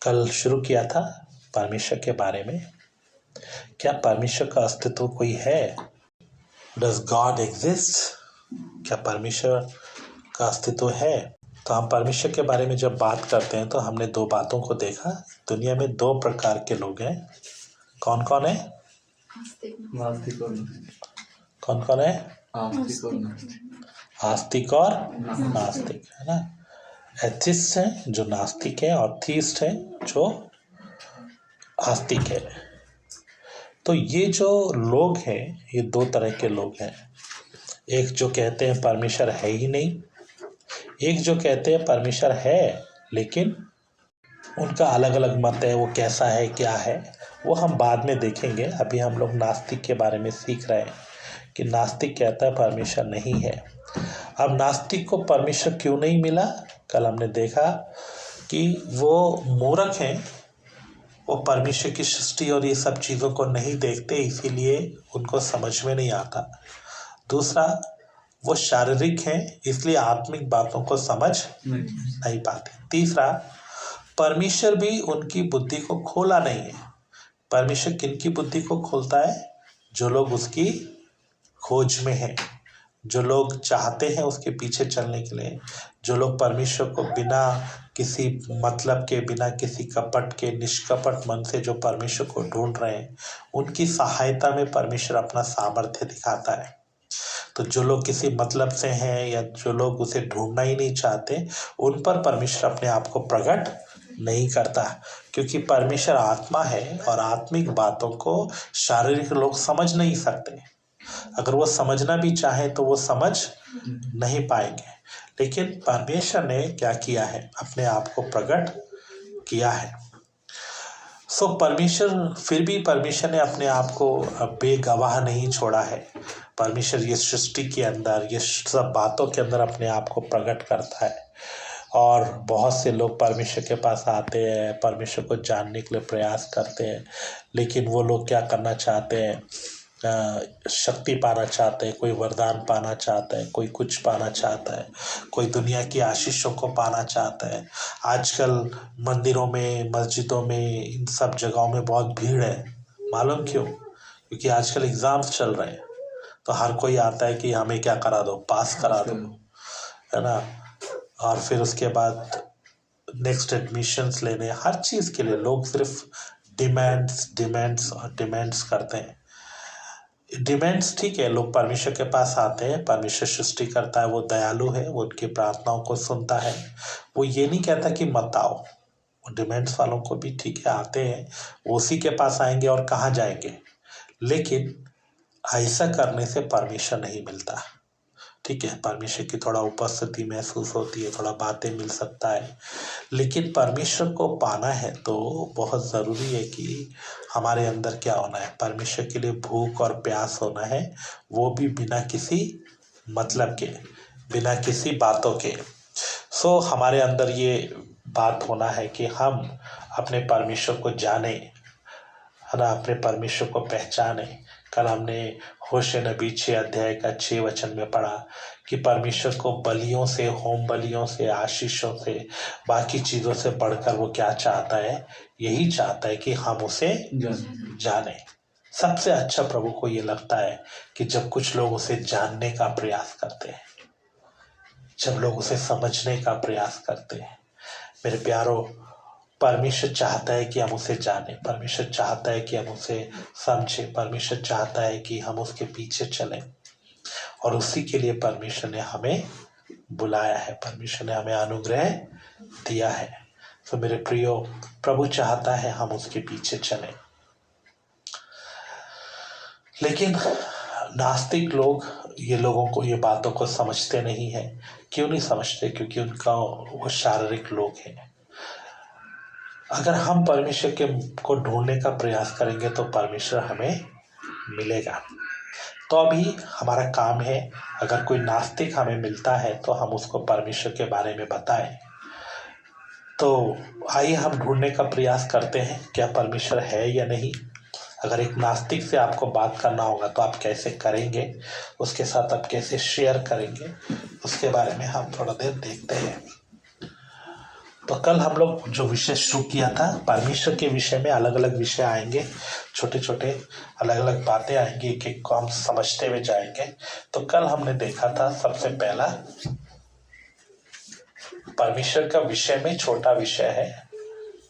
कल शुरू किया था परमेश्वर के बारे में। क्या परमेश्वर का अस्तित्व कोई है? Does God exist? क्या परमेश्वर का अस्तित्व है? तो हम परमेश्वर के बारे में जब बात करते हैं तो हमने दो बातों को देखा। दुनिया में दो प्रकार के लोग हैं। कौन कौन है? कौन कौन है? आस्तिक और नास्तिक, है ना। एथिस्ट हैं जो नास्तिक है, और थीस्ट हैं जो आस्तिक है। तो ये जो लोग हैं, ये दो तरह के लोग हैं। एक जो कहते हैं परमेश्वर है ही नहीं, एक जो कहते हैं परमेश्वर है, लेकिन उनका अलग अलग मत है। वो कैसा है, क्या है, वो हम बाद में देखेंगे। अभी हम लोग नास्तिक के बारे में सीख रहे हैं कि नास्तिक कहता है परमेश्वर नहीं है। अब नास्तिक को परमेश्वर क्यों नहीं मिला? कल हमने देखा कि वो मूर्ख हैं, वो परमेश्वर की सृष्टि और ये सब चीज़ों को नहीं देखते, इसीलिए उनको समझ में नहीं आता। दूसरा, वो शारीरिक हैं, इसलिए आत्मिक बातों को समझ नहीं पाते। तीसरा, परमेश्वर भी उनकी बुद्धि को खोला नहीं है। परमेश्वर किनकी बुद्धि को खोलता है? जो लोग उसकी खोज में हैं, जो लोग चाहते हैं उसके पीछे चलने के लिए, जो लोग परमेश्वर को बिना किसी मतलब के, बिना किसी कपट के, निष्कपट मन से जो परमेश्वर को ढूंढ रहे हैं, उनकी सहायता में परमेश्वर अपना सामर्थ्य दिखाता है। तो जो लोग किसी मतलब से हैं या जो लोग उसे ढूंढना ही नहीं चाहते, उन पर परमेश्वर अपने आप को प्रकट नहीं करता, क्योंकि परमेश्वर आत्मा है और आत्मिक बातों को शारीरिक लोग समझ नहीं सकते। अगर वो समझना भी चाहे तो वो समझ नहीं पाएंगे। लेकिन परमेश्वर ने क्या किया है? अपने आप को प्रकट किया है। परमेश्वर, फिर भी परमेश्वर ने अपने आप को बेगवाह नहीं छोड़ा है। परमेश्वर ये सृष्टि के अंदर, ये सब बातों के अंदर अपने आप को प्रकट करता है। और बहुत से लोग परमेश्वर के पास आते हैं, परमेश्वर को जानने के लिए प्रयास करते हैं, लेकिन वो लोग क्या करना चाहते हैं? शक्ति पाना चाहते हैं, कोई वरदान पाना चाहता है, कोई कुछ पाना चाहता है, कोई दुनिया की आशीषों को पाना चाहता है। आजकल मंदिरों में, मस्जिदों में, इन सब जगहों में बहुत भीड़ है। मालूम क्यों? क्योंकि आजकल एग्ज़ाम्स चल रहे हैं, तो हर कोई आता है कि हमें क्या करा दो, पास करा दो, है ना। और फिर उसके बाद नेक्स्ट एडमिशन्स लेने, हर चीज़ के लिए लोग सिर्फ डिमांड्स करते हैं। डिमांड्स ठीक है, लोग परमेश्वर के पास आते हैं, परमेश्वर सृष्टि करता है, वो दयालु है, वो उनकी प्रार्थनाओं को सुनता है। वो ये नहीं कहता कि मत आओ। वो डिमांड्स वालों को भी ठीक है, आते हैं, वो उसी के पास आएंगे और कहाँ जाएंगे। लेकिन ऐसा करने से परमेश्वर नहीं मिलता। ठीक है, परमेश्वर की थोड़ा उपस्थिति महसूस होती है, थोड़ा बातें मिल सकता है, लेकिन परमेश्वर को पाना है तो बहुत ज़रूरी है कि हमारे अंदर क्या होना है? परमेश्वर के लिए भूख और प्यास होना है, वो भी बिना किसी मतलब के, बिना किसी बातों के। हमारे अंदर ये बात होना है कि हम अपने परमेश्वर को जाने, है ना, अपने परमेश्वर को पहचाने। कल हमने होशे नबी 6 अध्याय का 6 वचन में पढ़ा कि परमेश्वर को बलियों से, होम बलियों से, आशीषों से, बाकी चीज़ों से बढ़कर वो क्या चाहता है? यही चाहता है कि हम उसे जाने। सबसे अच्छा प्रभु को ये लगता है कि जब कुछ लोग उसे जानने का प्रयास करते हैं, जब लोग उसे समझने का प्रयास करते हैं। मेरे प्यारो, परमेश्वर चाहता है कि हम उसे जानें, परमेश्वर चाहता है कि हम उसे समझें, परमेश्वर चाहता है कि हम उसके पीछे चलें, और उसी के लिए परमेश्वर ने हमें बुलाया है, परमेश्वर ने हमें अनुग्रह दिया है। तो मेरे प्रियो, प्रभु चाहता है हम उसके पीछे चलें। लेकिन नास्तिक लोग ये लोगों को, ये बातों को समझते नहीं है। क्यों नहीं समझते? क्योंकि उनका वो शारीरिक लोग हैं। अगर हम परमेश्वर के को ढूंढने का प्रयास करेंगे तो परमेश्वर हमें मिलेगा। तो अभी हमारा काम है, अगर कोई नास्तिक हमें मिलता है तो हम उसको परमेश्वर के बारे में बताएं। तो आइए हम ढूंढने का प्रयास करते हैं, क्या परमेश्वर है या नहीं। अगर एक नास्तिक से आपको बात करना होगा तो आप कैसे करेंगे, उसके साथ आप कैसे शेयर करेंगे, उसके बारे में हम थोड़ा देर देखते हैं। तो कल हम लोग जो विषय शुरू किया था परमेश्वर के विषय में, अलग अलग विषय आएंगे, छोटे छोटे अलग अलग बातें आएंगी, एक एक को हम समझते हुए जाएंगे। तो कल हमने देखा था सबसे पहला परमेश्वर का विषय में छोटा विषय है,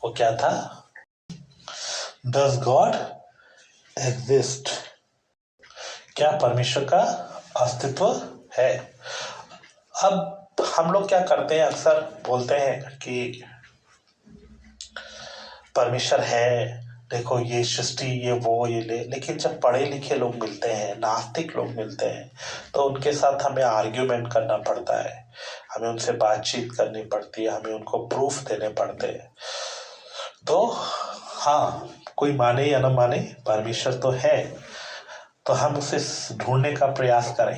वो क्या था? Does God exist? क्या परमेश्वर का अस्तित्व है? अब हम लोग क्या करते हैं, अक्सर बोलते हैं कि परमेश्वर है, देखो ये सृष्टि, ये वो, ये ले, लेकिन जब पढ़े लिखे लोग मिलते हैं, नास्तिक लोग मिलते हैं, तो उनके साथ हमें आर्ग्यूमेंट करना पड़ता है, हमें उनसे बातचीत करनी पड़ती है, हमें उनको प्रूफ देने पड़ते हैं। तो हाँ, कोई माने या न माने, परमेश्वर तो है, तो हम उसे ढूंढने का प्रयास करें,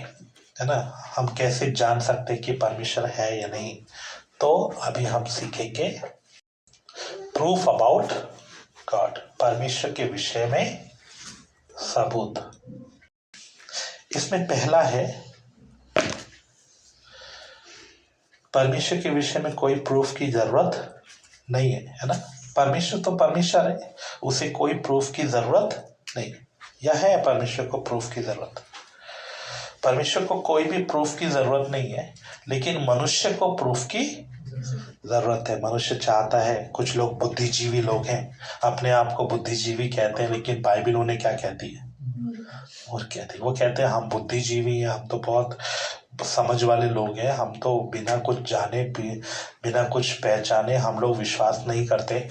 है ना। हम कैसे जान सकते हैं कि परमेश्वर है या नहीं? तो अभी हम सीखेंगे प्रूफ अबाउट गॉड, परमेश्वर के विषय में सबूत। इसमें पहला है, परमेश्वर के विषय में कोई प्रूफ की जरूरत नहीं है ना। परमेश्वर तो परमेश्वर है, उसे कोई प्रूफ की जरूरत नहीं, या है परमेश्वर को प्रूफ की जरूरत? परमेश्वर को कोई भी प्रूफ की जरूरत नहीं है, लेकिन मनुष्य को प्रूफ की जरूरत है। मनुष्य चाहता है, कुछ लोग बुद्धिजीवी लोग हैं, अपने आप को बुद्धिजीवी कहते हैं, लेकिन बाइबल उन्हें क्या कहती है? और कहती है, वो कहते हैं हम बुद्धिजीवी हैं, हम तो बहुत समझ वाले लोग हैं, हम तो बिना कुछ जाने, बिना कुछ पहचाने हम लोग विश्वास नहीं करते,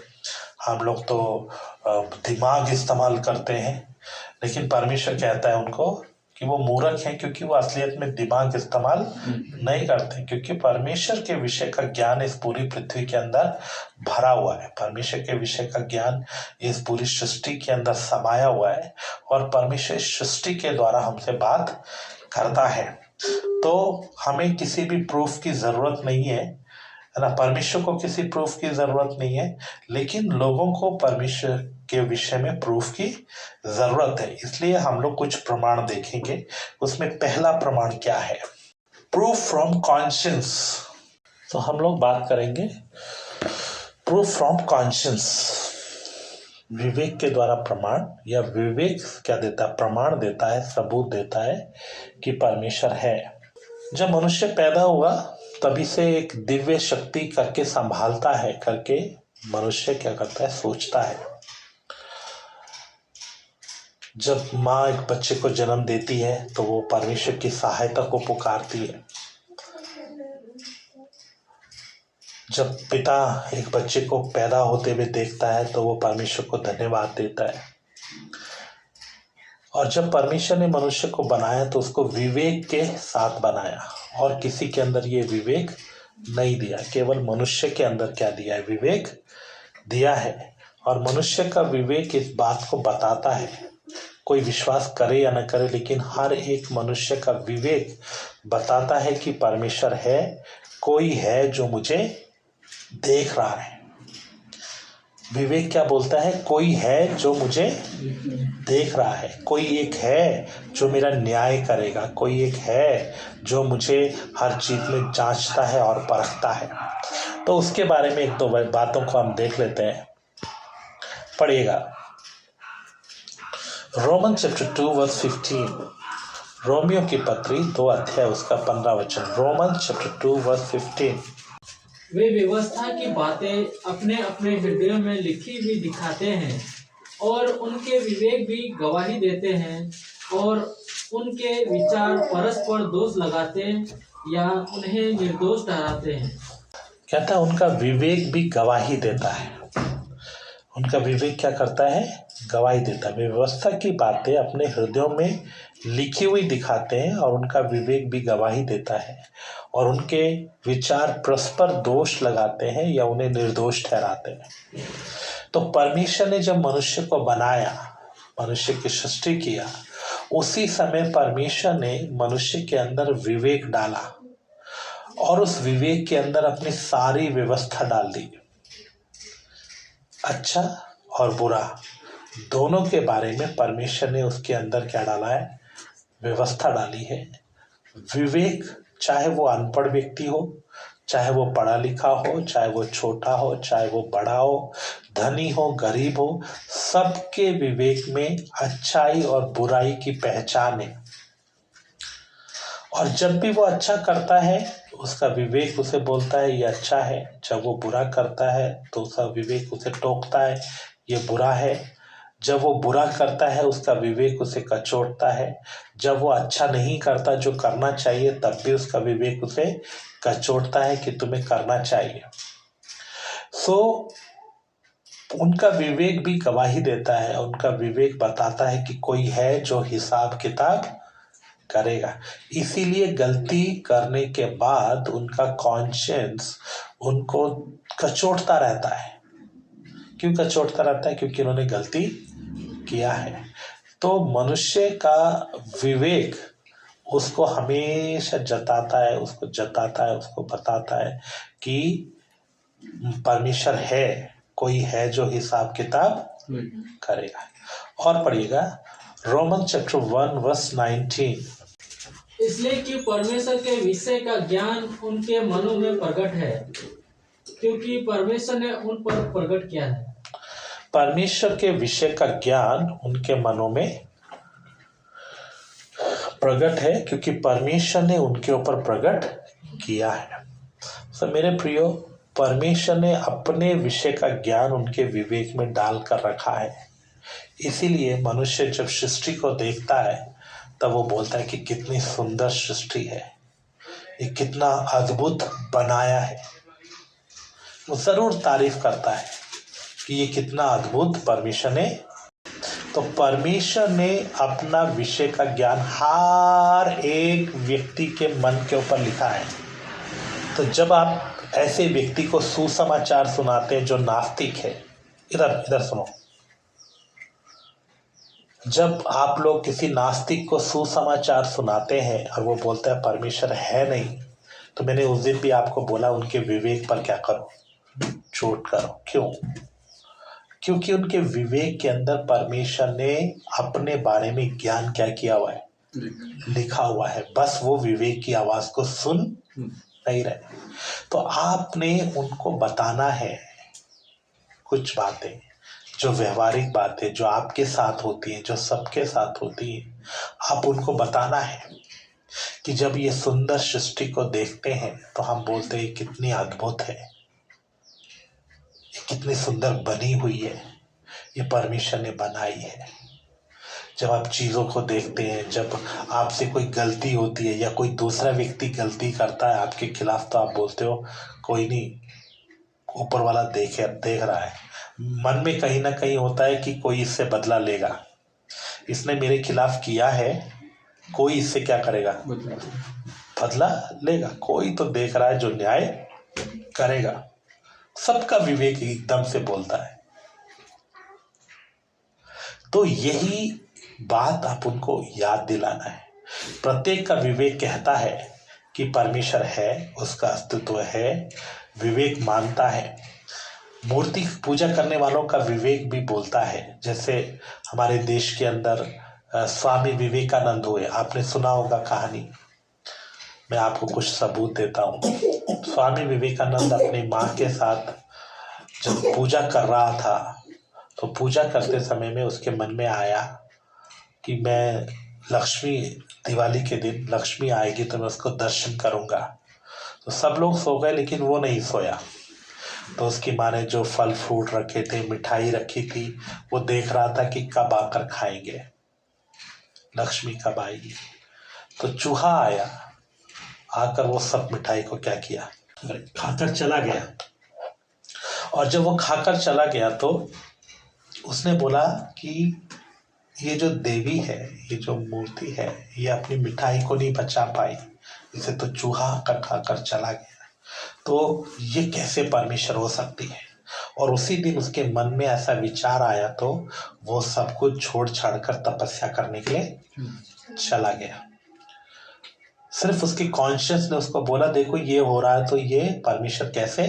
हम लोग तो दिमाग इस्तेमाल करते हैं। लेकिन परमेश्वर कहता है उनको कि वो मूर्ख हैं, क्योंकि वो असलियत में दिमाग इस्तेमाल नहीं करते, क्योंकि परमेश्वर के विषय का ज्ञान इस पूरी पृथ्वी के अंदर भरा हुआ है। परमेश्वर के विषय का ज्ञान इस पूरी सृष्टि के अंदर समाया हुआ है, और परमेश्वर सृष्टि के द्वारा हमसे बात करता है। तो हमें किसी भी प्रूफ की जरूरत नहीं है ना, परमेश्वर को किसी प्रूफ की जरूरत नहीं है, लेकिन लोगों को परमेश्वर के विषय में प्रूफ की जरूरत है। इसलिए हम लोग कुछ प्रमाण देखेंगे। उसमें पहला प्रमाण क्या है? Proof from conscience. तो हम लोग बात करेंगे प्रूफ फ्रॉम कॉन्शियंस, विवेक के द्वारा प्रमाण, या विवेक क्या देता है? प्रमाण देता है, सबूत देता है कि परमेश्वर है। जब मनुष्य पैदा हुआ तभी से एक दिव्य शक्ति करके संभालता है, करके मनुष्य क्या करता है? सोचता है। जब माँ एक बच्चे को जन्म देती है तो वो परमेश्वर की सहायता को पुकारती है। जब पिता एक बच्चे को पैदा होते हुए देखता है तो वो परमेश्वर को धन्यवाद देता है। और जब परमेश्वर ने मनुष्य को बनाया तो उसको विवेक के साथ बनाया, और किसी के अंदर ये विवेक नहीं दिया, केवल मनुष्य के अंदर क्या दिया है? विवेक दिया है। और मनुष्य का विवेक इस बात को बताता है, कोई विश्वास करे या न करे, लेकिन हर एक मनुष्य का विवेक बताता है कि परमेश्वर है, कोई है जो मुझे देख रहा है। विवेक क्या बोलता है? कोई है जो मुझे देख रहा है, कोई एक है जो मेरा न्याय करेगा, कोई एक है जो मुझे हर चीज में जांचता है और परखता है। तो उसके बारे में एक दो बातों को हम देख लेते हैं। पढ़िएगा रोमन चैप्टर 2 वर्स 15, रोमियो की पत्री 2 अध्याय उसका 15 वचन। Roman chapter 2 verse 15। वे व्यवस्था की बातें अपने अपने हृदयों में लिखी हुई दिखाते हैं, और उनके विवेक भी गवाही देते हैं, और उनके विचार परस्पर दोष लगाते या उन्हें निर्दोष ठहराते हैं। कहता है उनका विवेक भी गवाही देता है। उनका विवेक क्या करता है? गवाही देता है। व्यवस्था की बातें अपने हृदयों में लिखी हुई दिखाते हैं, और उनका विवेक भी गवाही देता है, और उनके विचार परस्पर दोष लगाते हैं या उन्हें निर्दोष ठहराते हैं। तो परमेश्वर ने जब मनुष्य को बनाया, मनुष्य की सृष्टि किया, उसी समय परमेश्वर ने मनुष्य के अंदर विवेक डाला, और उस विवेक के अंदर अपनी सारी व्यवस्था डाल दी। अच्छा और बुरा दोनों के बारे में परमेश्वर ने उसके अंदर क्या डाला है? व्यवस्था डाली है। विवेक, चाहे वो अनपढ़ व्यक्ति हो, चाहे वो पढ़ा लिखा हो, चाहे वो छोटा हो, चाहे वो बड़ा हो, धनी हो, गरीब हो, सबके विवेक में अच्छाई और बुराई की पहचान है। और जब भी वो अच्छा करता है उसका विवेक उसे बोलता है ये अच्छा है, जब वो बुरा करता है तो उसका विवेक उसे टोकता है ये बुरा है, जब वो बुरा करता है उसका विवेक उसे कचोटता है, जब वो अच्छा नहीं करता जो करना चाहिए तब भी उसका विवेक उसे कचोटता है कि तुम्हें करना चाहिए। सो उनका विवेक भी गवाही देता है, उनका विवेक बताता है कि कोई है जो हिसाब किताब करेगा। इसीलिए गलती करने के बाद उनका कॉन्शियंस उनको कचोटता रहता है। क्यों कचोटता रहता है? क्योंकि उन्होंने गलती किया है। तो मनुष्य का विवेक उसको हमेशा जताता है, उसको बताता है कि परमेश्वर है, कोई है जो हिसाब किताब करेगा। और पढ़िएगा रोमन चैप्टर 1 वर्स 19। इसलिए कि परमेश्वर के विषय का ज्ञान उनके मनों में प्रकट है, क्योंकि परमेश्वर ने उन पर प्रकट किया है। परमेश्वर के विषय का ज्ञान उनके मनों में प्रकट है क्योंकि परमेश्वर ने उनके ऊपर प्रकट किया है। सो मेरे प्रियो, परमेश्वर ने अपने विषय का ज्ञान उनके विवेक में डाल कर रखा है। इसीलिए मनुष्य जब सृष्टि को देखता है तब वो बोलता है कि कितनी सुंदर सृष्टि है, ये कितना अद्भुत बनाया है। वो जरूर तारीफ करता है कि ये कितना अद्भुत परमेश्वर ने। तो परमेश्वर ने अपना विषय का ज्ञान हर एक व्यक्ति के मन के ऊपर लिखा है। तो जब आप ऐसे व्यक्ति को सुसमाचार सुनाते हैं जो नास्तिक है, इधर सुनो, जब आप लोग किसी नास्तिक को सुसमाचार सुनाते हैं और वो बोलता है परमेश्वर है नहीं, तो मैंने उस दिन भी आपको बोला उनके विवेक पर क्या करो, चोट करो। क्यों? क्योंकि उनके विवेक के अंदर परमेश्वर ने अपने बारे में ज्ञान क्या किया हुआ है, लिखा हुआ है। बस वो विवेक की आवाज को सुन नहीं रहे। तो आपने उनको बताना है कुछ बातें, जो व्यवहारिक बातें जो आपके साथ होती है, जो सबके साथ होती है, आप उनको बताना है कि जब ये सुंदर सृष्टि को देखते हैं तो हम बोलते हैं कितनी अद्भुत है, कितनी सुंदर बनी हुई है, ये परमेश्वर ने बनाई है। जब आप चीज़ों को देखते हैं, जब आपसे कोई गलती होती है या कोई दूसरा व्यक्ति गलती करता है आपके खिलाफ, तो आप बोलते हो कोई नहीं, ऊपर वाला देख रहा है। मन में कहीं ना कहीं होता है कि कोई इससे बदला लेगा, इसने मेरे खिलाफ किया है, कोई इससे क्या करेगा, बदला लेगा। कोई तो देख रहा है जो न्याय करेगा। सबका विवेक एकदम से बोलता है। तो यही बात आप उनको याद दिलाना है। प्रत्येक का विवेक कहता है कि परमेश्वर है, उसका अस्तित्व है, विवेक मानता है। मूर्ति पूजा करने वालों का विवेक भी बोलता है। जैसे हमारे देश के अंदर स्वामी विवेकानंद हुए, आपने सुना होगा कहानी। मैं आपको कुछ सबूत देता हूँ। स्वामी विवेकानंद अपनी माँ के साथ जब पूजा कर रहा था, तो पूजा करते समय में उसके मन में आया कि मैं लक्ष्मी, दिवाली के दिन लक्ष्मी आएगी तो मैं उसको दर्शन करूँगा। तो सब लोग सो गए लेकिन वो नहीं सोया। तो उसकी माँ ने जो फल फ्रूट रखे थे, मिठाई रखी थी, वो देख रहा था कि कब आकर खाएंगे, लक्ष्मी कब आएगी। तो चूहा आया, आकर वो सब मिठाई को क्या किया, खाकर चला गया। और जब वो खाकर चला गया तो उसने बोला कि ये जो देवी है, ये जो मूर्ति है, ये अपनी मिठाई को नहीं बचा पाई, इसे तो चूहा खाकर चला गया। तो ये कैसे परमेश्वर हो सकती है। और उसी दिन उसके मन में ऐसा विचार आया तो वो सब कुछ छोड़ छाड़ कर तपस्या करने के लिए चला गया। सिर्फ उसकी कॉन्शियस ने उसको बोला देखो ये हो रहा है, तो ये परमेश्वर कैसे,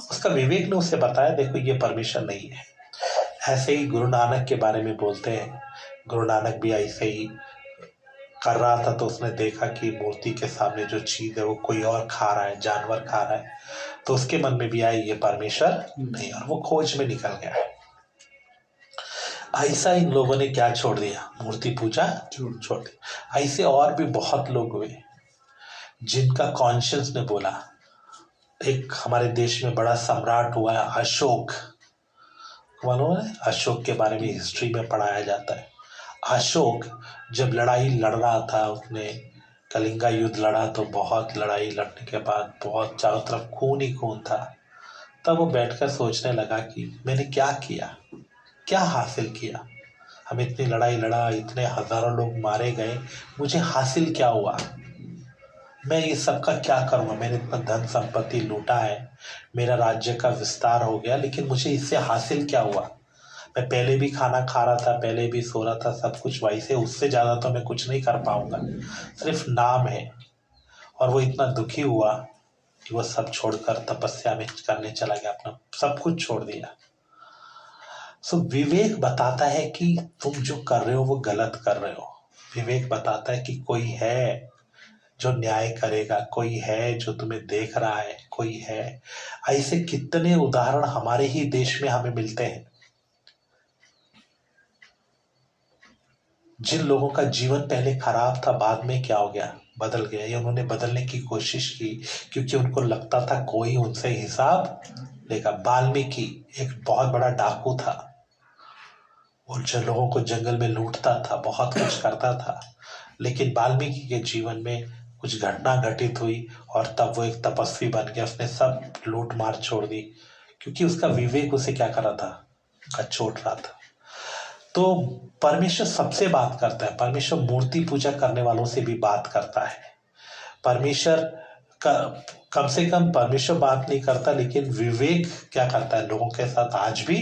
उसका विवेक ने उसे बताया देखो ये परमेश्वर नहीं है। ऐसे ही गुरु नानक के बारे में बोलते हैं। गुरु नानक भी ऐसे ही कर रहा था तो उसने देखा कि मूर्ति के सामने जो चीज है वो कोई और खा रहा है, जानवर खा रहा है, तो उसके मन में भी आई ये परमेश्वर नहीं, और वो खोज में निकल गया। ऐसा इन लोगों ने क्या छोड़ दिया? मूर्ति पूजा छोड़ दी। ऐसे और भी बहुत लोग हुए जिनका कॉन्शियस ने बोला। एक हमारे देश में बड़ा सम्राट हुआ है अशोक, मालूम है? अशोक के बारे में हिस्ट्री में पढ़ाया जाता है। अशोक जब लड़ाई लड़ रहा था, उसने कलिंगा युद्ध लड़ा, तो बहुत लड़ाई लड़ने के बाद बहुत चारों तरफ खून ही खून था। तब वो बैठकर सोचने लगा कि मैंने क्या किया, क्या हासिल किया? हम इतनी लड़ाई लड़ा, इतने हजारों लोग मारे गए, मुझे हासिल क्या हुआ? मैं ये सबका क्या करूँगा? मैंने इतना धन संपत्ति लूटा है, मेरा राज्य का विस्तार हो गया, लेकिन मुझे इससे हासिल क्या हुआ? मैं पहले भी खाना खा रहा था, पहले भी सो रहा था, सब कुछ वही से, उससे ज़्यादा तो मैं कुछ नहीं कर पाऊंगा, सिर्फ नाम है। और वो इतना दुखी हुआ कि वो सब छोड़कर तपस्या में करने चला गया, अपना सब कुछ छोड़ दिया। सो विवेक बताता है कि तुम जो कर रहे हो वो गलत कर रहे हो। विवेक बताता है कि कोई है जो न्याय करेगा, कोई है जो तुम्हें देख रहा है, कोई है। ऐसे कितने उदाहरण हमारे ही देश में हमें मिलते हैं, जिन लोगों का जीवन पहले खराब था, बाद में क्या हो गया? बदल गया, या उन्होंने बदलने की कोशिश की क्योंकि उनको लगता था कोई उनसे हिसाब लेगा। वाल्मीकि एक बहुत बड़ा डाकू था, वो जो लोगों को जंगल में लूटता था, बहुत कुछ करता था, लेकिन वाल्मीकि के जीवन में कुछ घटना घटित हुई और तब वो एक तपस्वी बन गया। उसने सब लूट मार छोड़ दी क्योंकि उसका विवेक उसे क्या कर रहा था? छोड़ रहा था। तो परमेश्वर सबसे बात करता है। परमेश्वर मूर्ति पूजा करने वालों से भी बात करता है। परमेश्वर का कम से कम परमेश्वर बात नहीं करता, लेकिन विवेक क्या करता है? लोगों के साथ आज भी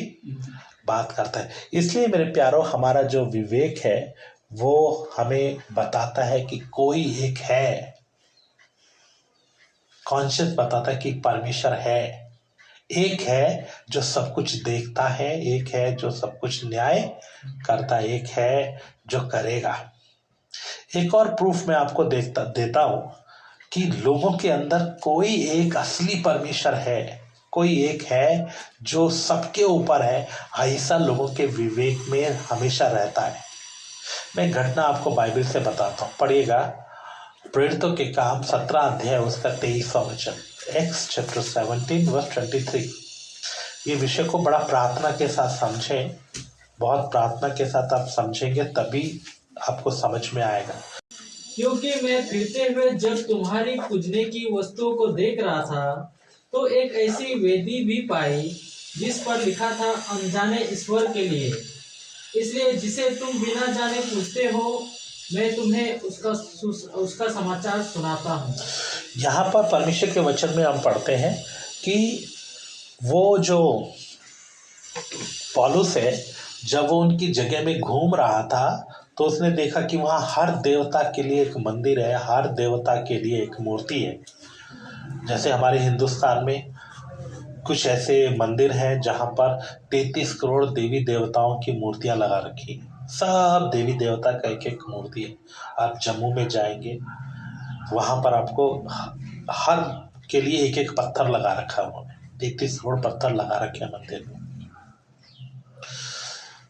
बात करता है। इसलिए मेरे प्यारों, हमारा जो विवेक है वो हमें बताता है कि कोई एक है, कॉन्शियस बताता है कि परमेश्वर है, एक है जो सब कुछ देखता है, एक है जो सब कुछ न्याय करता है, एक है जो करेगा। एक और प्रूफ मैं आपको देता हूं कि लोगों के अंदर कोई एक असली परमेश्वर है, कोई एक है जो सबके ऊपर है। ऐसा लोगों के विवेक में हमेशा रहता है। मैं घटना आपको बाइबल से बताता हूँ, पढ़िएगा। प्रेरितों के काम 17 अध्याय उसका 23वां वचन, एक्स चैप्टर 17 वर्स 23। ये विषय को बड़ा प्रार्थना के साथ समझें, बहुत प्रार्थना के साथ आप समझेंगे तभी आपको समझ में आएगा। क्योंकि मैं फिरते हुए जब तुम्हारी पूजने की वस्तुओं को देख रहा था, तो एक ऐसी वेदी भी पाई जिस पर लिखा था अनजाने ईश्वर के लिए। इसलिए जिसे तुम बिना जाने पूछते हो, मैं तुम्हें उसका समाचार सुनाता हूँ। यहाँ पर परमेश्वर के वचन में हम पढ़ते हैं कि वो जो पौलुस है, जब वो उनकी जगह में घूम रहा था तो उसने देखा कि वहाँ हर देवता के लिए एक मंदिर है, हर देवता के लिए एक मूर्ति है। जैसे हमारे हिंदुस्तान में कुछ ऐसे मंदिर हैं जहाँ पर 33 करोड़ देवी देवताओं की मूर्तियाँ लगा रखी हैं। सब देवी देवता का एक एक मूर्ति है। आप जम्मू में जाएंगे, वहाँ पर आपको हर के लिए एक एक पत्थर लगा रखा है, उन्होंने 33 करोड़ पत्थर लगा रखे हैं मंदिर में।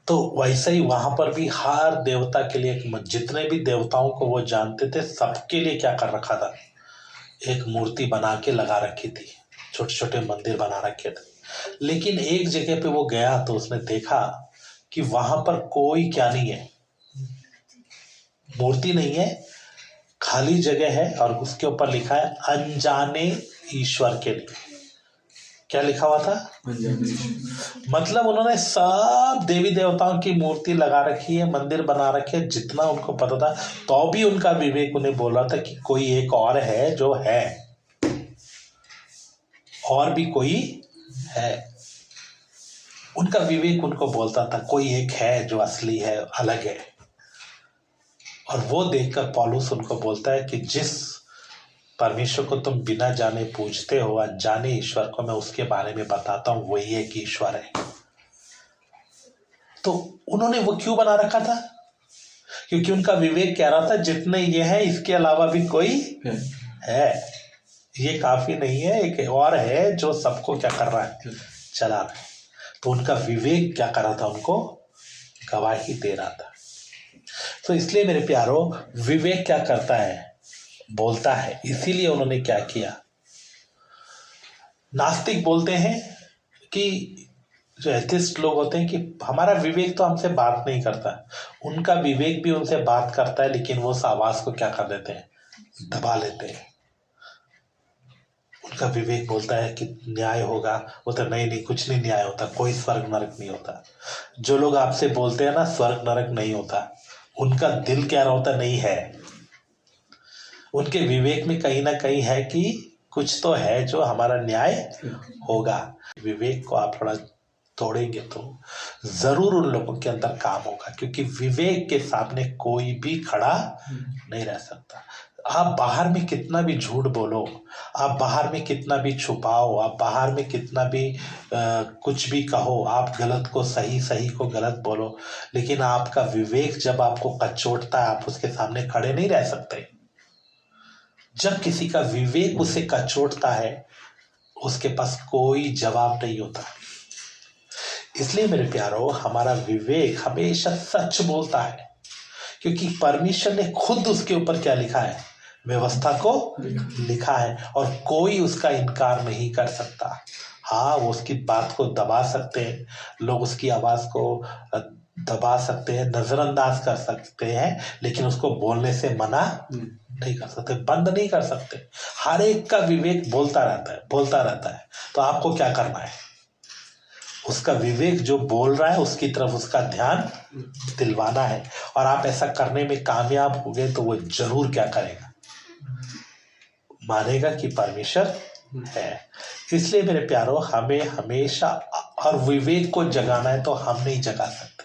तो वैसे ही वहां पर भी हर देवता के लिए जितने भी देवताओं को वो जानते थे, सबके लिए क्या कर रखा था? एक मूर्ति बना के लगा रखी थी, छोटे छोटे मंदिर बना रखे थे। लेकिन एक जगह पे वो गया तो उसने देखा कि वहां पर कोई क्या नहीं है, मूर्ति नहीं है, खाली जगह है, और उसके ऊपर लिखा है अनजाने ईश्वर के लिए। क्या लिखा हुआ था? मतलब उन्होंने सब देवी देवताओं की मूर्ति लगा रखी है, मंदिर बना रखे है, जितना उनको पता था, तो भी उनका विवेक उन्हें बोल रहा था कि कोई एक और है जो है, और भी कोई है। उनका विवेक उनको बोलता था कोई एक है जो असली है, अलग है। और वो देखकर पौलुस उनको बोलता है कि जिस परमेश्वर को तुम बिना जाने पूजते हो, अनजाने ईश्वर को मैं उसके बारे में बताता हूं, वही एक ईश्वर है। तो उन्होंने वो क्यों बना रखा था? क्योंकि उनका विवेक कह रहा था जितने ये है इसके अलावा भी कोई है, ये काफी नहीं है, एक और है जो सबको क्या कर रहा है, चला रहा है। तो उनका विवेक क्या कर रहा था, उनको गवाही दे रहा था। तो इसलिए मेरे प्यारो, विवेक क्या करता है, बोलता है। इसीलिए उन्होंने क्या किया, नास्तिक बोलते हैं कि जो एथिस्ट लोग होते हैं कि हमारा विवेक तो हमसे बात नहीं करता, उनका विवेक भी उनसे बात करता है, लेकिन वो उस आवाज को क्या कर देते हैं, दबा लेते हैं। उनका विवेक बोलता है कि न्याय होगा, वो तो नहीं, कुछ नहीं न्याय होता, कोई स्वर्ग नरक नहीं होता। जो लोग आपसे बोलते हैं ना स्वर्ग नरक नहीं होता, उनका दिल क्या होता, नहीं है। उनके विवेक में कहीं ना कहीं है कि कुछ तो है जो हमारा न्याय होगा। विवेक को आप थोड़ा तोड़ेंगे तो जरूर उन लोगों के अंदर काम होगा, क्योंकि विवेक के सामने कोई भी खड़ा नहीं रह सकता। आप बाहर में कितना भी झूठ बोलो, आप बाहर में कितना भी छुपाओ, आप बाहर में कितना भी कुछ भी कहो, आप गलत को सही, सही को गलत बोलो, लेकिन आपका विवेक जब आपको कचोटता है, आप उसके सामने खड़े नहीं रह सकते। जब किसी का विवेक उसे कचोटता है, उसके पास कोई जवाब नहीं होता। इसलिए मेरे प्यारो, हमारा विवेक हमेशा सच बोलता है, क्योंकि परमेश्वर ने खुद उसके ऊपर क्या लिखा है, व्यवस्था को लिखा है, और कोई उसका इनकार नहीं कर सकता। हाँ, वो उसकी बात को दबा सकते हैं, लोग उसकी आवाज को दबा सकते हैं, नजरअंदाज कर सकते हैं, लेकिन उसको बोलने से मना नहीं कर सकते, बंद नहीं कर सकते। हर एक का विवेक बोलता रहता है, बोलता रहता है। तो आपको क्या करना है, उसका विवेक जो बोल रहा है उसकी तरफ उसका ध्यान दिलवाना है। और आप ऐसा करने में कामयाब हो गए तो वो जरूर क्या करेगा, मानेगा कि परमेश्वर है। इसलिए मेरे प्यारो, हमें हमेशा, और विवेक को जगाना है तो हम नहीं जगा सकते,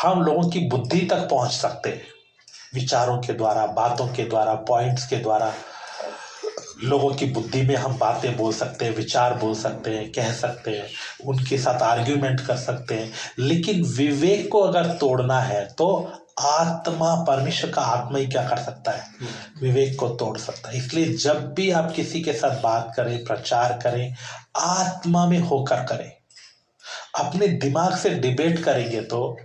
हम लोगों की बुद्धि तक पहुंच सकते हैं, विचारों के द्वारा, बातों के द्वारा, पॉइंट्स के द्वारा। लोगों की बुद्धि में हम बातें बोल सकते हैं, विचार बोल सकते हैं, कह सकते हैं, उनके साथ आर्ग्यूमेंट कर सकते हैं। लेकिन विवेक को अगर तोड़ना है तो आत्मा, परमेश्वर का आत्मा ही क्या कर सकता है, विवेक को तोड़ सकता है। इसलिए जब भी आप किसी के साथ बात करें, प्रचार करें, आत्मा में होकर करें। अपने दिमाग से डिबेट करेंगे तो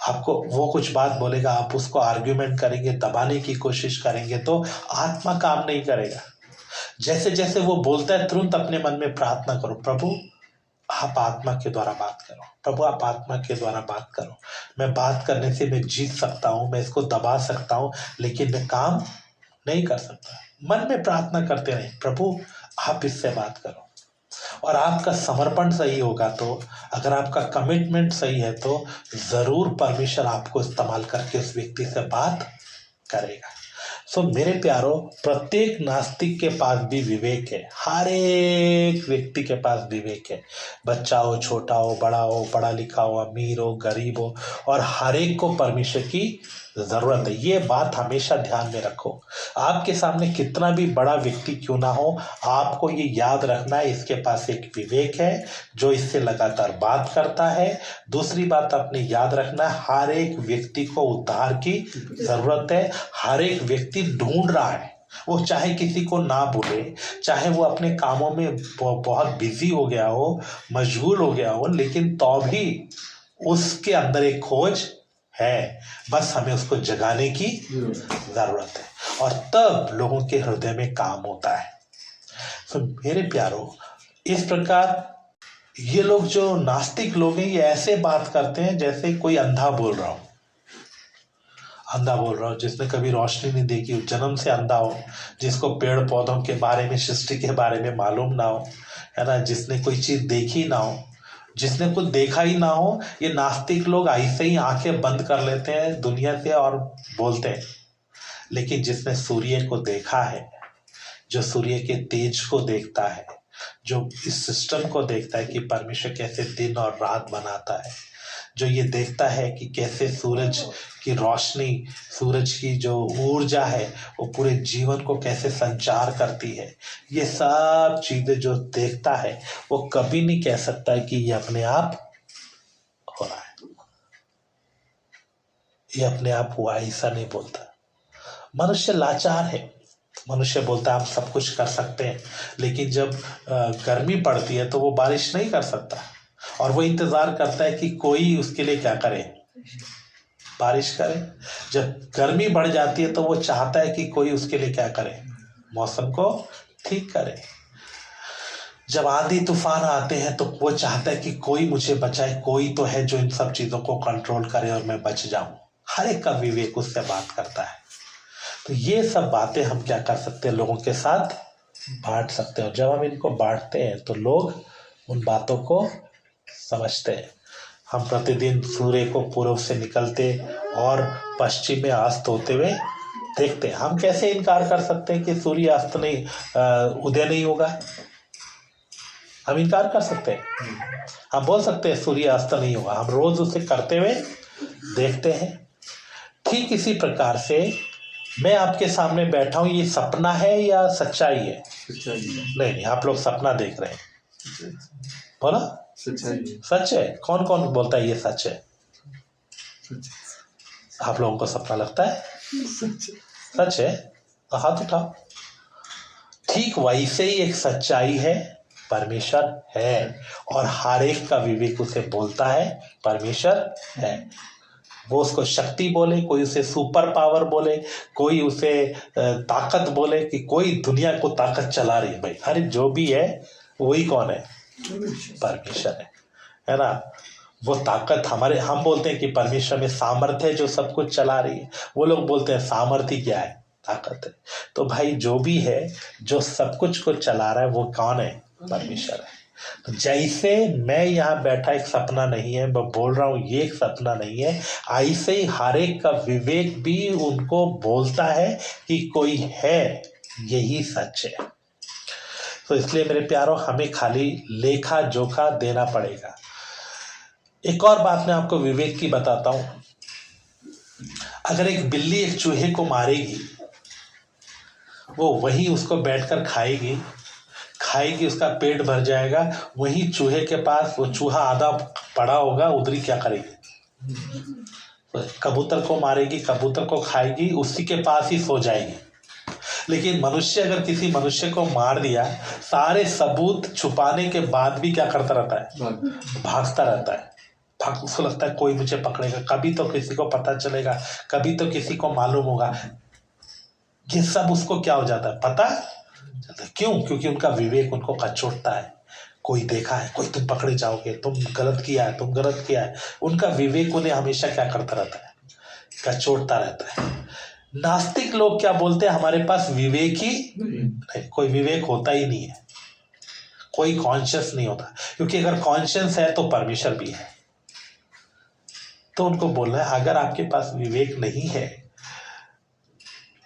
आपको वो कुछ बात बोलेगा, आप उसको आर्ग्यूमेंट करेंगे, दबाने की कोशिश करेंगे तो आत्मा काम नहीं करेगा। जैसे जैसे वो बोलता है, तुरंत अपने मन में प्रार्थना करो, प्रभु आप आत्मा के द्वारा बात करो, प्रभु आप आत्मा के द्वारा बात करो। मैं बात करने से मैं जीत सकता हूँ, मैं इसको दबा सकता हूँ, लेकिन मैं काम नहीं कर सकता। मन में प्रार्थना करते रहे, प्रभु आप इससे बात करो। और आपका समर्पण सही होगा तो, अगर आपका कमिटमेंट सही है तो जरूर परमेश्वर आपको इस्तेमाल करके उस व्यक्ति से बात करेगा। सो मेरे प्यारो, प्रत्येक नास्तिक के पास भी विवेक है, हर एक व्यक्ति के पास विवेक है। बच्चा हो, छोटा हो, बड़ा हो, पढ़ा लिखा हो, अमीर हो, गरीब हो, और हर एक को परमेश्वर की जरूरत है। ये बात हमेशा ध्यान में रखो। आपके सामने कितना भी बड़ा व्यक्ति क्यों ना हो, आपको ये याद रखना है, इसके पास एक विवेक है जो इससे लगातार बात करता है। दूसरी बात आपने याद रखना है, हर एक व्यक्ति को उद्धार की जरूरत है। हर एक व्यक्ति ढूंढ रहा है, वो चाहे किसी को ना बोले, चाहे वो अपने कामों में बहुत बिजी हो गया हो, मशगूल हो गया हो, लेकिन तो भी उसके अंदर एक खोज है। बस हमें उसको जगाने की जरूरत है, और तब लोगों के हृदय में काम होता है। तो मेरे प्यारो, इस प्रकार ये लोग जो नास्तिक लोग हैं, ये ऐसे बात करते हैं जैसे कोई अंधा बोल रहा हो, अंधा बोल रहा हो, जिसने कभी रोशनी नहीं देखी हो, जन्म से अंधा हो, जिसको पेड़ पौधों के बारे में, सृष्टि के बारे में मालूम ना हो, है ना, जिसने कोई चीज देखी ना हो, जिसने कुछ देखा ही ना हो। ये नास्तिक लोग ऐसे ही आंखें बंद कर लेते हैं दुनिया से और बोलते हैं। लेकिन जिसने सूर्य को देखा है, जो सूर्य के तेज को देखता है, जो इस सिस्टम को देखता है कि परमेश्वर कैसे दिन और रात बनाता है, जो ये देखता है कि कैसे सूरज की रोशनी, सूरज की जो ऊर्जा है वो पूरे जीवन को कैसे संचार करती है, ये सब चीजें जो देखता है, वो कभी नहीं कह सकता है कि ये अपने आप हो रहा है। ये अपने आप हुआ, ऐसा नहीं बोलता। मनुष्य लाचार है। मनुष्य बोलता है हम सब कुछ कर सकते हैं, लेकिन जब गर्मी पड़ती है तो वो बारिश नहीं कर सकता, और वो इंतजार करता है कि कोई उसके लिए क्या करे, बारिश करे। जब गर्मी बढ़ जाती है तो वो चाहता है कि कोई उसके लिए क्या करे, मौसम को ठीक करे। जब आंधी तूफान आते हैं तो वो चाहता है कि कोई मुझे बचाए, कोई तो है जो इन सब चीजों को कंट्रोल करे और मैं बच जाऊं। हर एक का विवेक उससे बात करता है। तो ये सब बातें हम क्या कर सकते हैं, लोगों के साथ बांट सकते हैं। और जब हम इनको बांटते हैं तो लोग उन बातों को समझते हैं। हम प्रतिदिन सूर्य को पूर्व से निकलते और पश्चिम में अस्त होते हुए देखते हैं। हम कैसे इनकार कर सकते हैं कि सूर्य अस्त नहीं, उदय नहीं होगा? हम इनकार कर सकते हैं? हम बोल सकते हैं सूर्य अस्त नहीं होगा? हम रोज उसे करते हुए देखते हैं। ठीक इसी प्रकार से मैं आपके सामने बैठा हूं, ये सपना है या सच्चाई है? नहीं, आप लोग सपना देख रहे हैं। बोला सच है। कौन कौन बोलता है ये सच है? आप लोगों को सपना लगता है सच है? तो हाथ उठाओ। ठीक वैसे ही एक सच्चाई है, परमेश्वर है, और हर एक का विवेक उसे बोलता है परमेश्वर है। वो उसको शक्ति बोले, कोई उसे सुपर पावर बोले, कोई उसे ताकत बोले, कि कोई दुनिया को ताकत चला रही है। भाई अरे जो भी है वही कौन है? परमेश्वर है ना। वो ताकत हमारे, हम बोलते हैं कि परमेश्वर में सामर्थ्य है जो सब कुछ चला रही है। वो लोग बोलते हैं सामर्थ्य क्या है? ताकत है। तो भाई जो भी है, जो सब कुछ को चला रहा है, वो कौन है? परमेश्वर है। तो जैसे मैं यहाँ बैठा एक सपना नहीं है, मैं बोल रहा हूँ ये एक सपना नहीं है, ऐसे ही हर एक का विवेक भी उनको बोलता है कि कोई है, यही सच है। तो इसलिए मेरे प्यारों, हमें खाली लेखा जोखा देना पड़ेगा। एक और बात मैं आपको विवेक की बताता हूं। अगर एक बिल्ली एक चूहे को मारेगी, वो वही उसको बैठकर खाएगी, उसका पेट भर जाएगा, वही चूहे के पास वो चूहा आधा पड़ा होगा, उधर ही क्या करेगी? कबूतर को मारेगी, कबूतर को खाएगी, उसी के पास ही सो जाएगी। लेकिन मनुष्य अगर किसी मनुष्य को मार दिया, सारे सबूत छुपाने के बाद भी क्या करता रहता है? भागता रहता है। उसको लगता है कोई मुझे पकड़ेगा, कभी तो किसी को पता चलेगा, कभी तो किसी को मालूम होगा। ये सब उसको क्या हो जाता है? पता चलता है। क्यों? क्योंकि उनका विवेक उनको कचोटता है। कोई देखा है, कोई तुम पकड़े जाओगे, तुम गलत किया है, तुम गलत किया है। उनका विवेक उन्हें हमेशा क्या करता रहता है? कचोटता रहता है। नास्तिक लोग क्या बोलते हैं? हमारे पास विवेक ही नहीं, कोई विवेक होता ही नहीं है, कोई कॉन्शियस नहीं होता। क्योंकि अगर कॉन्शियस है तो परमेश्वर भी है। तो उनको बोलना है अगर आपके पास विवेक नहीं है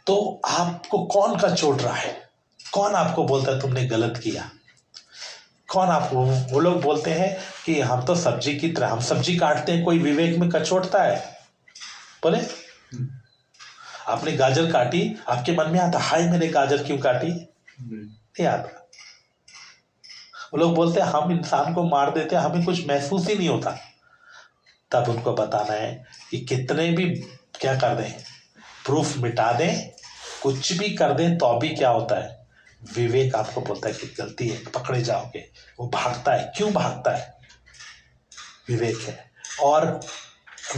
तो आपको कौन कचोट रहा है? कौन आपको बोलता है तुमने गलत किया? कौन आपको? वो लोग बोलते हैं कि हम तो सब्जी की तरह, हम सब्जी काटते हैं, कोई विवेक में कचोटता है? बोले आपने गाजर काटी, आपके मन में आता हाय मैंने गाजर क्यों काटी? नहीं आता। वो लोग बोलते हैं हम इंसान को मार देते हैं, हमें कुछ महसूस ही नहीं होता। तब उनको बताना है कि कितने भी क्या कर दें, प्रूफ मिटा दें, कुछ भी कर दें, तो भी क्या होता है? विवेक आपको बोलता है कि गलती है, पकड़े जाओगे। वो भागता है। क्यों भागता है? विवेक है। और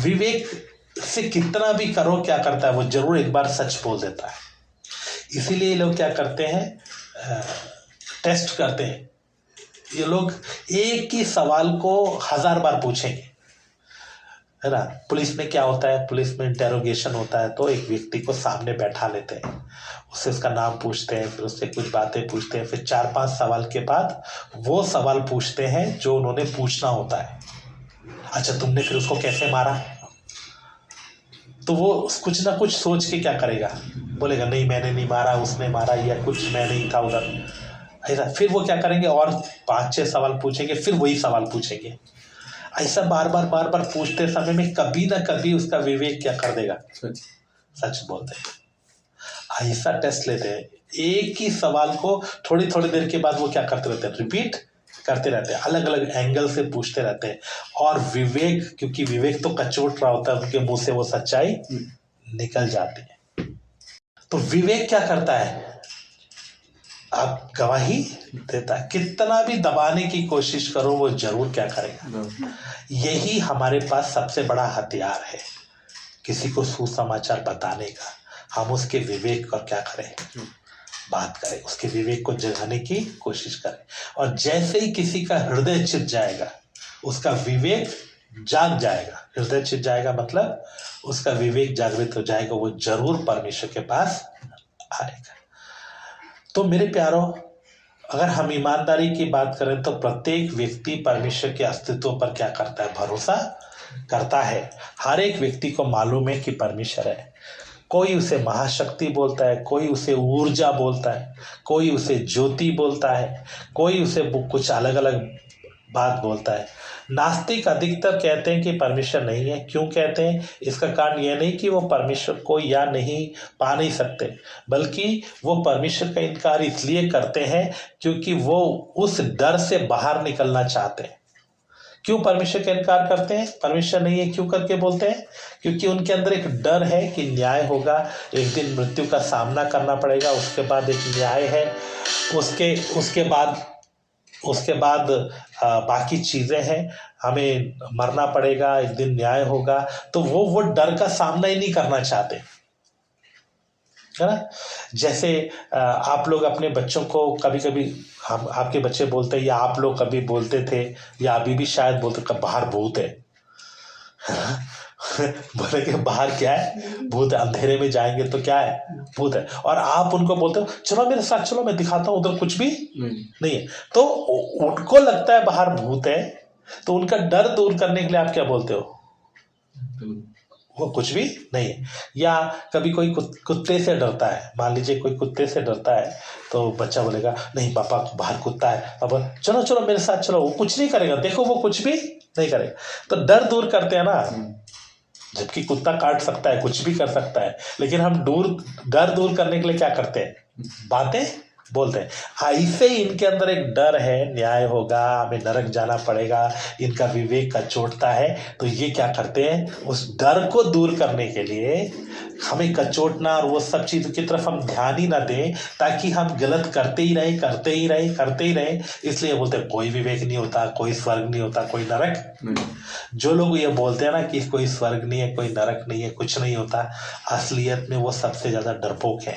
विवेक से कितना भी करो, क्या करता है? वो जरूर एक बार सच बोल देता है। इसीलिए लोग क्या करते हैं? टेस्ट करते हैं। ये लोग एक ही सवाल को 1000 बार पूछेंगे, है ना। पुलिस में क्या होता है? पुलिस में इंटेरोगेशन होता है, तो एक व्यक्ति को सामने बैठा लेते हैं, उससे उसका नाम पूछते हैं, फिर उससे कुछ बातें पूछते हैं, फिर 4-5 सवाल के बाद वो सवाल पूछते हैं जो उन्होंने पूछना होता है। अच्छा तुमने फिर उसको कैसे मारा? तो वो कुछ ना कुछ सोच के क्या करेगा? बोलेगा नहीं मैंने नहीं मारा, उसने मारा, या कुछ मैं नहीं था उधर, ऐसा। फिर वो क्या करेंगे? और 5-6 सवाल पूछेंगे, फिर वही सवाल पूछेंगे। ऐसा बार बार पूछते समय में कभी ना कभी उसका विवेक क्या कर देगा? सच बोल देगा। ऐसा टेस्ट लेते हैं। एक ही सवाल को थोड़ी देर के बाद वो क्या करते रहते हैं? रिपीट करते रहते हैं, अलग अलग एंगल से पूछते रहते हैं। और विवेक, क्योंकि विवेक तो कचोट रहा होता है, उनके मुंह से वो सच्चाई निकल जाती है। तो विवेक क्या करता है? आप गवाही देता है। कितना भी दबाने की कोशिश करो वो जरूर क्या करेगा। यही हमारे पास सबसे बड़ा हथियार है किसी को सुसमाचार बताने का। हम उसके विवेक पर क्या करें, बात करें, उसके विवेक को जगाने की कोशिश करें। और जैसे ही किसी का हृदय चित जाएगा, उसका विवेक जाग जाएगा। हृदय चित जाएगा मतलब उसका विवेक जागृत हो जाएगा, वो जरूर परमेश्वर के पास आएगा। तो मेरे प्यारों, अगर हम ईमानदारी की बात करें तो प्रत्येक व्यक्ति परमेश्वर के अस्तित्व पर क्या करता है, भरोसा करता है। हर एक व्यक्ति को मालूम है कि परमेश्वर है। कोई उसे महाशक्ति बोलता है, कोई उसे ऊर्जा बोलता है, कोई उसे ज्योति बोलता है, कोई उसे कुछ अलग अलग बात बोलता है। नास्तिक अधिकतर कहते हैं कि परमेश्वर नहीं है। क्यों कहते हैं? इसका कारण यह नहीं कि वो परमेश्वर को या नहीं पा नहीं सकते, बल्कि वो परमेश्वर का इनकार इसलिए करते हैं क्योंकि वो उस डर से बाहर निकलना चाहते हैं। क्यों परमेश्वर का इनकार करते हैं? परमेश्वर नहीं है क्यों करके बोलते हैं? क्योंकि उनके अंदर एक डर है कि न्याय होगा, एक दिन मृत्यु का सामना करना पड़ेगा, उसके बाद एक न्याय है, उसके बाद बाकी चीज़ें हैं, हमें मरना पड़ेगा, एक दिन न्याय होगा। तो वो डर का सामना ही नहीं करना चाहते, है ना। जैसे आप लोग अपने बच्चों को कभी कभी, हम आपके बच्चे बोलते हैं या आप लोग कभी बोलते थे या अभी भी शायद बोलते, कब बाहर भूत है बोले कि बाहर क्या है, भूत है, अंधेरे में जाएंगे तो क्या है, भूत है। और आप उनको बोलते हो चलो मेरे साथ चलो, मैं दिखाता हूं उधर कुछ भी नहीं है। तो उनको लगता है बाहर भूत है, तो उनका डर दूर करने के लिए आप क्या बोलते हो, वो कुछ भी नहीं है। या कभी कोई कुत्ते से डरता है, मान लीजिए कोई कुत्ते से डरता है, तो बच्चा बोलेगा नहीं पापा बाहर कुत्ता है, अब चलो चलो मेरे साथ चलो, वो कुछ नहीं करेगा, देखो वो कुछ भी नहीं करेगा। तो डर दूर करते हैं ना, जबकि कुत्ता काट सकता है, कुछ भी कर सकता है, लेकिन हम डर दूर करने के लिए क्या करते हैं, बातें बोलते हैं। ऐसे ही इनके अंदर एक डर है, न्याय होगा, हमें नरक जाना पड़ेगा, इनका विवेक कचोटता है। तो ये क्या करते हैं, उस डर को दूर करने के लिए हमें कचोटना और वो सब चीज़ों की तरफ हम ध्यान ही ना दें, ताकि हम गलत करते ही रहें। इसलिए बोलते हैं कोई विवेक नहीं होता, कोई स्वर्ग नहीं होता, कोई नरक। जो लोग ये बोलते हैं ना कि कोई स्वर्ग नहीं है, कोई नरक नहीं है, कुछ नहीं होता, असलियत में वो सबसे ज़्यादा डरपोक है।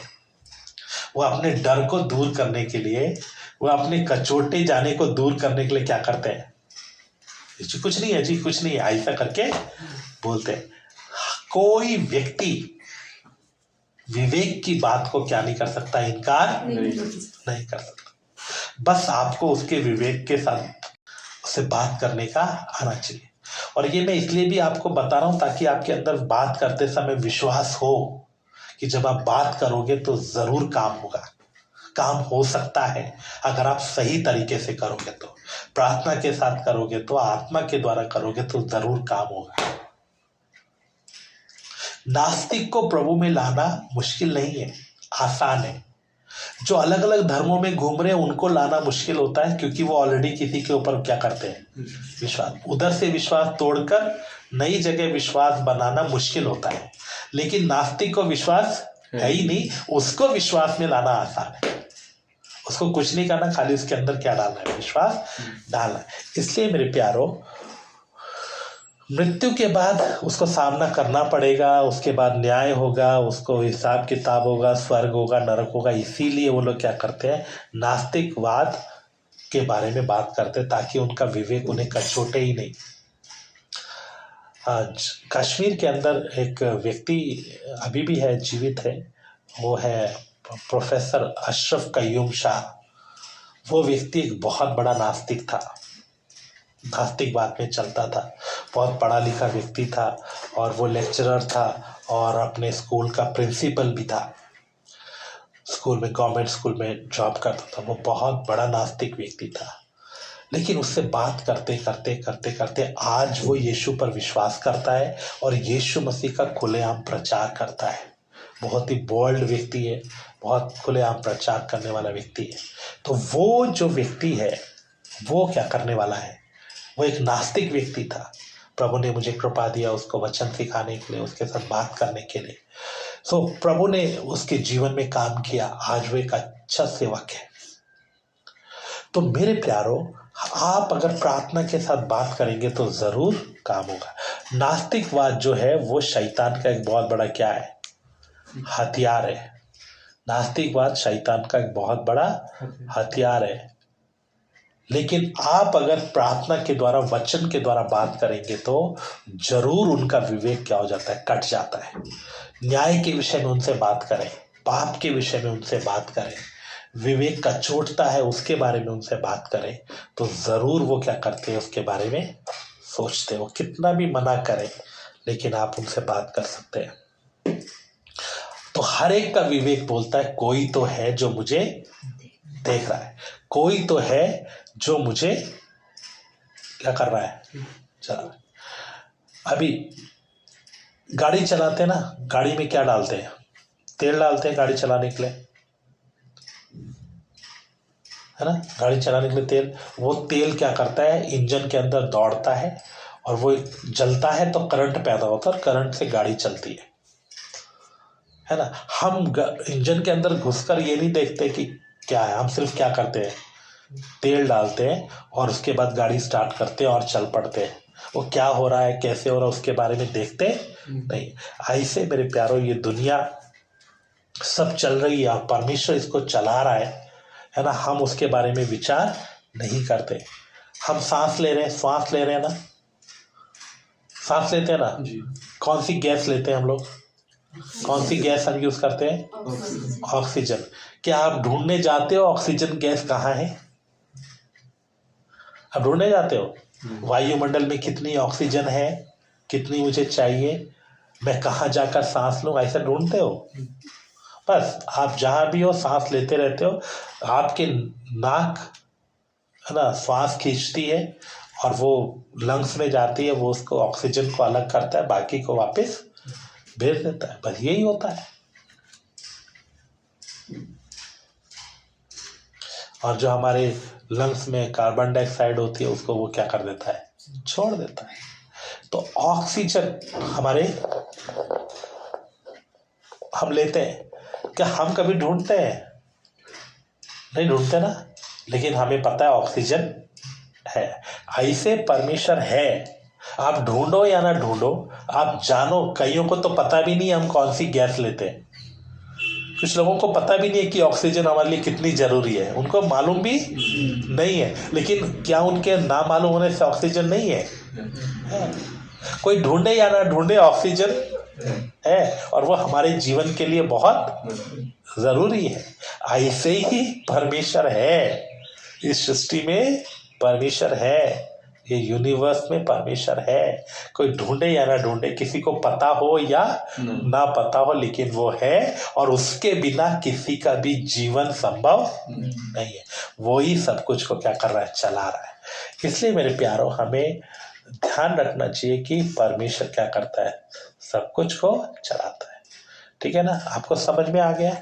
वो अपने डर को दूर करने के लिए, वो अपने कचोटे जाने को दूर करने के लिए क्या करते हैं, जी कुछ नहीं है, जी कुछ नहीं है, ऐसा करके बोलते हैं। कोई व्यक्ति विवेक की बात को क्या नहीं कर सकता, इनकार नहीं कर सकता। बस आपको उसके विवेक के साथ उससे बात करने का आना चाहिए। और ये मैं इसलिए भी आपको बता रहा हूं ताकि आपके अंदर बात करते समय विश्वास हो कि जब आप बात करोगे तो जरूर काम होगा, काम हो सकता है अगर आप सही तरीके से करोगे, तो प्रार्थना के साथ करोगे, तो आत्मा के द्वारा करोगे तो जरूर काम होगा। नास्तिक को प्रभु में लाना मुश्किल नहीं है, आसान है। जो अलग अलग धर्मों में घूम रहे हैं उनको लाना मुश्किल होता है, क्योंकि वो ऑलरेडी किसी के ऊपर क्या करते हैं, विश्वास। उधर से विश्वास तोड़कर नई जगह विश्वास बनाना मुश्किल होता है। लेकिन नास्तिक को विश्वास है ही नहीं, उसको विश्वास में लाना आसान है। उसको कुछ नहीं करना, खाली उसके अंदर क्या डालना है, विश्वास डालना है। इसलिए मेरे प्यारो, मृत्यु के बाद उसको सामना करना पड़ेगा, उसके बाद न्याय होगा, उसको हिसाब किताब होगा, स्वर्ग होगा, नरक होगा। इसीलिए वो लोग क्या करते हैं, नास्तिकवाद के बारे में बात करते हैं, ताकि उनका विवेक उन्हें कचोटे ही नहीं। आज कश्मीर के अंदर एक व्यक्ति अभी भी है, जीवित है, वो है प्रोफेसर अशरफ कय्यूम शाह। वो व्यक्ति एक बहुत बड़ा नास्तिक था, नास्तिकवाद में चलता था, बहुत पढ़ा लिखा व्यक्ति था, और वो लेक्चरर था और अपने स्कूल का प्रिंसिपल भी था। स्कूल में, गवर्नमेंट स्कूल में जॉब करता था। वो बहुत बड़ा नास्तिक व्यक्ति था, लेकिन उससे बात करते करते आज वो यीशु पर विश्वास करता है और यीशु मसीह का खुलेआम प्रचार करता है। बहुत ही बोल्ड व्यक्ति है, बहुत खुलेआम प्रचार करने वाला व्यक्ति है। तो वो जो व्यक्ति है वो क्या करने वाला है। वो एक नास्तिक व्यक्ति था, प्रभु ने मुझे कृपा दिया उसको वचन सिखाने के लिए, उसके साथ बात करने के लिए। सो प्रभु ने उसके जीवन में काम किया, आज वो एक अच्छा सेवक है। तो मेरे प्यारो, आप अगर प्रार्थना के साथ बात करेंगे तो जरूर काम होगा। नास्तिकवाद जो है वो शैतान का एक बहुत बड़ा क्या है, हथियार है। नास्तिकवाद शैतान का एक बहुत बड़ा हथियार है। लेकिन आप अगर प्रार्थना के द्वारा, वचन के द्वारा बात करेंगे तो जरूर उनका विवेक क्या हो जाता है, कट जाता है। न्याय के विषय में उनसे बात करें, पाप के विषय में उनसे बात करें, विवेक का चोटता है उसके बारे में उनसे बात करें, तो जरूर वो क्या करते हैं उसके बारे में सोचते हैं। वो कितना भी मना करें लेकिन आप उनसे बात कर सकते हैं। तो हर एक का विवेक बोलता है कोई तो है जो मुझे देख रहा है, कोई तो है जो मुझे क्या कर रहा है, चला रहा है। अभी गाड़ी चलाते हैं ना, गाड़ी में क्या डालते हैं, तेल डालते हैं गाड़ी चलाने के लिए, है ना। गाड़ी चलाने के लिए तेल, वो तेल क्या करता है, इंजन के अंदर दौड़ता है और वो जलता है तो करंट पैदा होता है और करंट से गाड़ी चलती है ना। हम इंजन के अंदर घुसकर ये नहीं देखते कि क्या है, हम सिर्फ क्या करते हैं, तेल डालते हैं और उसके बाद गाड़ी स्टार्ट करते हैं और चल पड़ते हैं। वो क्या हो रहा है, कैसे हो रहा है, उसके बारे में देखते नहीं। ऐसे मेरे प्यारों ये दुनिया सब चल रही है, परमेश्वर इसको चला रहा है ना। हम उसके बारे में विचार नहीं करते। हम सांस ले रहे हैं, श्वास ले रहे हैं ना, सांस लेते हैं ना जी। कौन सी गैस लेते हैं हम लोग, कौन सी गैस हम यूज करते हैं, ऑक्सीजन। क्या आप ढूंढने जाते हो ऑक्सीजन गैस कहाँ है, आप ढूंढने जाते हो वायुमंडल में कितनी ऑक्सीजन है, कितनी मुझे चाहिए, मैं कहाँ जाकर सांस लूं, ऐसा ढूंढते हो। बस आप जहां भी हो सांस लेते रहते हो, आपके नाक है ना श्वास खींचती है और वो लंग्स में जाती है, वो उसको ऑक्सीजन को अलग करता है, बाकी को वापस भेज देता है। बस यही होता है। और जो हमारे लंग्स में कार्बन डाइऑक्साइड होती है उसको वो क्या कर देता है, छोड़ देता है। तो ऑक्सीजन हमारे हम लेते हैं, क्या हम कभी ढूंढते हैं, नहीं ढूंढते ना। लेकिन हमें पता है ऑक्सीजन है। ऐसे परमेश्वर है, आप ढूंढो या ना ढूंढो, आप जानो। कईयों को तो पता भी नहीं हम कौन सी गैस लेते हैं, कुछ लोगों को पता भी नहीं है कि ऑक्सीजन हमारे लिए कितनी जरूरी है, उनको मालूम भी नहीं है। लेकिन क्या उनके ना मालूम होने से ऑक्सीजन नहीं है? कोई ढूंढे या ना ढूंढे ऑक्सीजन है, और वो हमारे जीवन के लिए बहुत जरूरी है। ऐसे ही परमेश्वर है, इस सृष्टि में परमेश्वर है, ये यूनिवर्स में परमेश्वर है। कोई ढूंढे या ना ढूंढे, किसी को पता हो या ना पता हो, लेकिन वो है और उसके बिना किसी का भी जीवन संभव नहीं है। वो ही सब कुछ को क्या कर रहा है, चला रहा है। इसलिए मेरे प्यारों हमें ध्यान रखना चाहिए कि परमेश्वर क्या करता है, सब कुछ को चलाता है। ठीक है ना, आपको समझ में आ गया?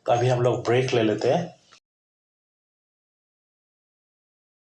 तो अभी हम लोग ब्रेक ले लेते हैं।